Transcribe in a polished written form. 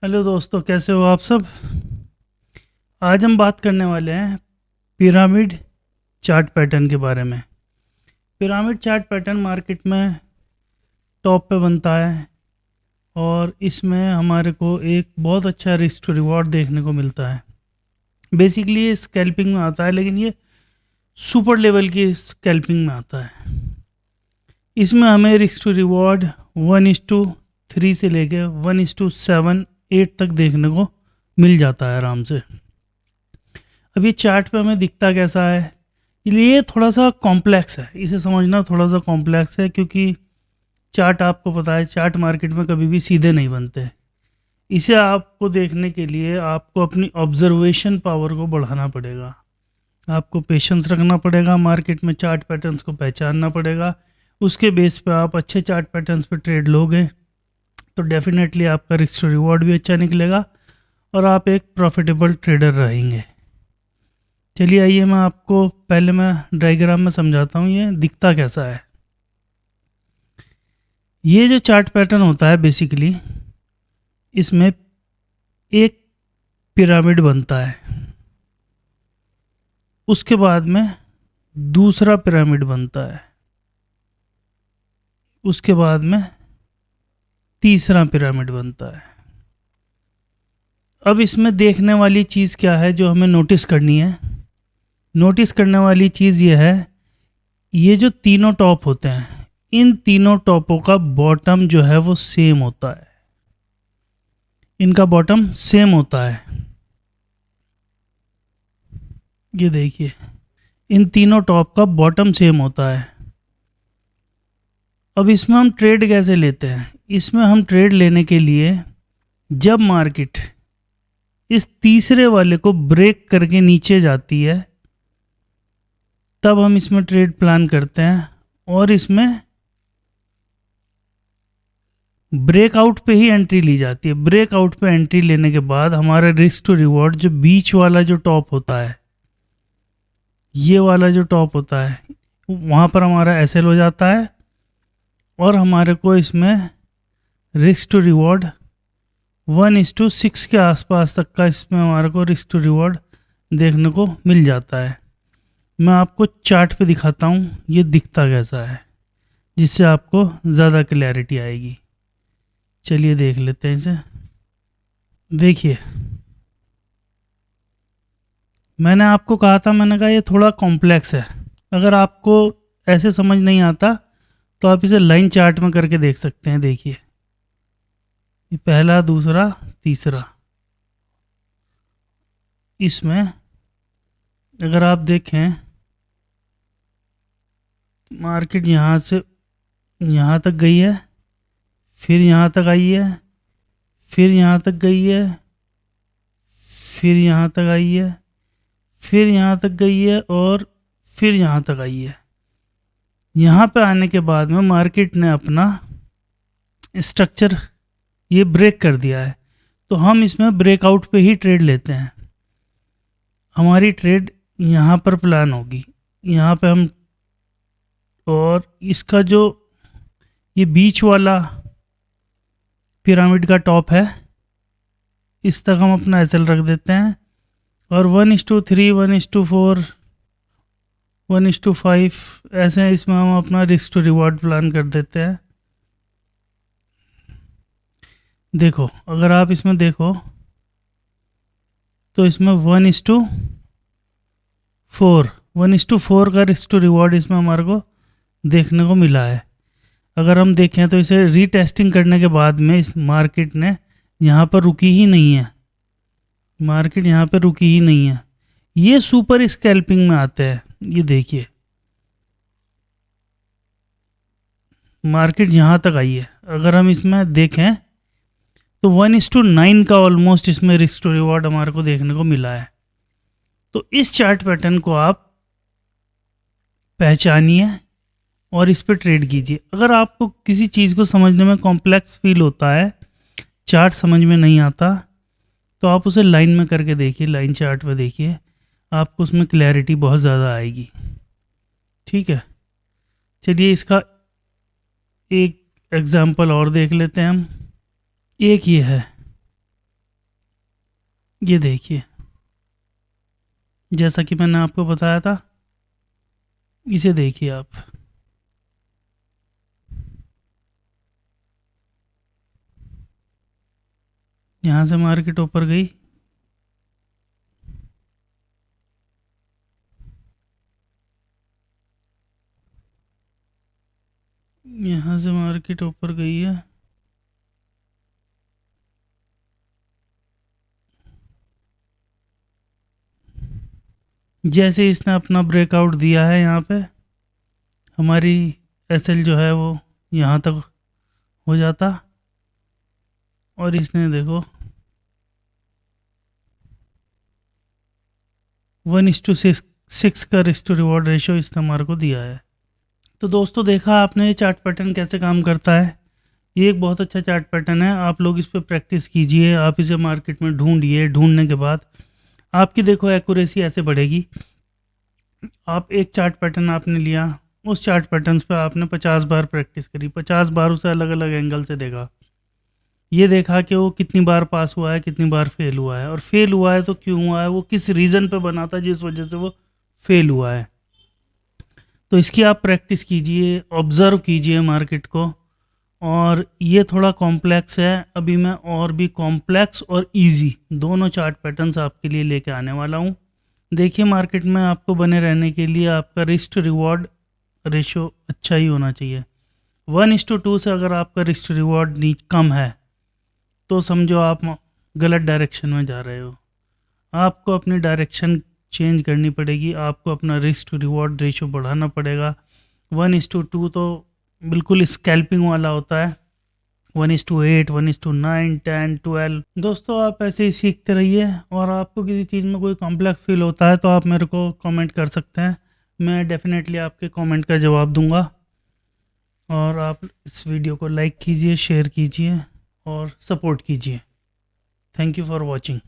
Hello दोस्तों, कैसे हो आप सब। आज हम बात करने वाले हैं पिरामिड चार्ट पैटर्न के बारे में। पिरामिड चार्ट पैटर्न मार्केट में टॉप पे बनता है और इसमें हमारे को एक बहुत अच्छा रिस्क टू रिवॉर्ड देखने को मिलता है। बेसिकली ये स्कैल्पिंग में आता है, लेकिन ये सुपर लेवल की स्कैल्पिंग में आता है। इसमें हमें रिस्क टू रिवॉर्ड 1:3 से लेके 1:7-8 तक देखने को मिल जाता है आराम से। अब ये चार्ट पे हमें दिखता कैसा है, ये थोड़ा सा कॉम्प्लेक्स है, इसे समझना थोड़ा सा कॉम्प्लेक्स है, क्योंकि चार्ट आपको पता है चार्ट मार्केट में कभी भी सीधे नहीं बनते। इसे आपको देखने के लिए आपको अपनी ऑब्जर्वेशन पावर को बढ़ाना पड़ेगा, आपको पेशेंस रखना पड़ेगा, मार्केट में चार्ट पैटर्न्स को पहचानना पड़ेगा। उसके बेस पे आप अच्छे चार्ट पैटर्न्स पे ट्रेड लोगे तो डेफिनेटली आपका रिस्क रिवॉर्ड भी अच्छा निकलेगा और आप एक प्रॉफिटेबल ट्रेडर रहेंगे। चलिए आइए मैं आपको पहले मैं डायग्राम में समझाता हूँ ये दिखता कैसा है। ये जो चार्ट पैटर्न होता है बेसिकली इसमें एक पिरामिड बनता है, उसके बाद में दूसरा पिरामिड बनता है, उसके बाद में तीसरा पिरामिड बनता है। अब इसमें देखने वाली चीज़ क्या है जो हमें नोटिस करनी है। नोटिस करने वाली चीज़ ये है, ये जो तीनों टॉप होते हैं इन तीनों टॉपों का बॉटम जो है वो सेम होता है, इनका बॉटम सेम होता है। ये देखिए इन तीनों टॉप का बॉटम सेम होता है। अब इसमें हम ट्रेड कैसे लेते हैं, इसमें हम ट्रेड लेने के लिए जब मार्केट इस तीसरे वाले को ब्रेक करके नीचे जाती है तब हम इसमें ट्रेड प्लान करते हैं और इसमें ब्रेकआउट पे ही एंट्री ली जाती है। ब्रेकआउट पे एंट्री लेने के बाद हमारा रिस्क टू रिवॉर्ड जो बीच वाला जो टॉप होता है, ये वाला जो टॉप होता है वहाँ पर हमारा एसएल हो जाता है और हमारे को इसमें रिस्क टू रिवॉर्ड 1:6 के आसपास तक का इसमें हमारे को रिस्क टू रिवॉर्ड देखने को मिल जाता है। मैं आपको चार्ट पे दिखाता हूँ ये दिखता कैसा है, जिससे आपको ज़्यादा क्लैरिटी आएगी। चलिए देख लेते हैं इसे। देखिए मैंने आपको कहा था, मैंने कहा ये थोड़ा कॉम्प्लेक्स है, अगर आपको ऐसे समझ नहीं आता तो आप इसे लाइन चार्ट में करके देख सकते हैं। देखिए ये पहला दूसरा तीसरा, इसमें अगर आप देखें मार्केट यहाँ से यहाँ तक गई है, फिर यहाँ तक आई है, फिर यहाँ तक गई है, फिर यहाँ तक आई है, फिर यहाँ तक गई है और फिर यहाँ तक आई है। यहाँ पे आने के बाद में मार्केट ने अपना स्ट्रक्चर ये ब्रेक कर दिया है, तो हम इसमें ब्रेकआउट पे ही ट्रेड लेते हैं। हमारी ट्रेड यहाँ पर प्लान होगी, यहाँ पे हम, और इसका जो ये बीच वाला पिरामिड का टॉप है इस तक हम अपना एसएल रख देते हैं और 1:3, 1:4, 1:5 ऐसे इसमें हम अपना रिस्क टू रिवॉर्ड प्लान कर देते हैं। देखो अगर आप इसमें देखो तो इसमें 1:4 का रिस्क टू रिवॉर्ड इसमें हमारे को देखने को मिला है। अगर हम देखें तो इसे रीटेस्टिंग करने के बाद में इस मार्केट ने यहाँ पर रुकी ही नहीं है, मार्केट यहाँ पर रुकी ही नहीं है। ये सुपर स्कैल्पिंग में आते हैं। ये देखिए मार्केट यहाँ तक आई है, अगर हम इसमें देखें तो 1:9 का ऑलमोस्ट इसमें रिस्क टू रिवॉर्ड हमारे को देखने को मिला है। तो इस चार्ट पैटर्न को आप पहचानिए और इस पर ट्रेड कीजिए। अगर आपको किसी चीज़ को समझने में कॉम्प्लेक्स फील होता है, चार्ट समझ में नहीं आता, तो आप उसे लाइन में करके देखिए, लाइन चार्ट में देखिए, आपको उसमें क्लैरिटी बहुत ज़्यादा आएगी। ठीक है, चलिए इसका एक एग्जांपल और देख लेते हैं हम। एक ये है, ये देखिए, जैसा कि मैंने आपको बताया था, इसे देखिए आप। यहाँ से मार्केट ऊपर गई, यहाँ से मार्केट ऊपर गई है, जैसे इसने अपना ब्रेकआउट दिया है यहाँ पे, हमारी एसएल जो है वो यहाँ तक हो जाता, और इसने देखो 1:6 का रिस्क टू रिवॉर्ड रेशियो इस हमारे को दिया है। तो दोस्तों, देखा आपने ये चार्ट पैटर्न कैसे काम करता है। ये एक बहुत अच्छा चार्ट पैटर्न है, आप लोग इस पर प्रैक्टिस कीजिए, आप इसे मार्केट में ढूंढिए, ढूंढने के बाद आपकी देखो एक्यूरेसी ऐसे बढ़ेगी। आप एक चार्ट पैटर्न आपने लिया, उस चार्ट पैटर्न्स पे आपने 50 बार प्रैक्टिस करी, 50 बार उसे अलग अलग एंगल से देखा, ये देखा कि वो कितनी बार पास हुआ है, कितनी बार फेल हुआ है, और फेल हुआ है तो क्यों हुआ है, वो किस रीज़न पे बना था जिस वजह से वो फेल हुआ है। तो इसकी आप प्रैक्टिस कीजिए, ऑब्ज़र्व कीजिए मार्केट को। और ये थोड़ा कॉम्प्लेक्स है, अभी मैं और भी कॉम्प्लेक्स और इजी दोनों चार्ट पैटर्न्स आपके लिए लेके आने वाला हूँ। देखिए, मार्केट में आपको बने रहने के लिए आपका रिस्क टू रिवॉर्ड रेशो अच्छा ही होना चाहिए। 1:2 से अगर आपका रिस्क रिवॉर्ड कम है तो समझो आप गलत डायरेक्शन में जा रहे हो, आपको अपनी डायरेक्शन चेंज करनी पड़ेगी, आपको अपना रिस्क टू रिवॉर्ड रेशो बढ़ाना पड़ेगा। 1:2 तो बिल्कुल स्कैल्पिंग वाला होता है, 1:8, 1:9, 10, 12। दोस्तों, आप ऐसे ही सीखते रहिए, और आपको किसी चीज़ में कोई कॉम्प्लेक्स फील होता है तो आप मेरे को कमेंट कर सकते हैं, मैं डेफिनेटली आपके कमेंट का जवाब दूंगा। और आप इस वीडियो को लाइक कीजिए, शेयर कीजिए और सपोर्ट कीजिए। Thank you for watching.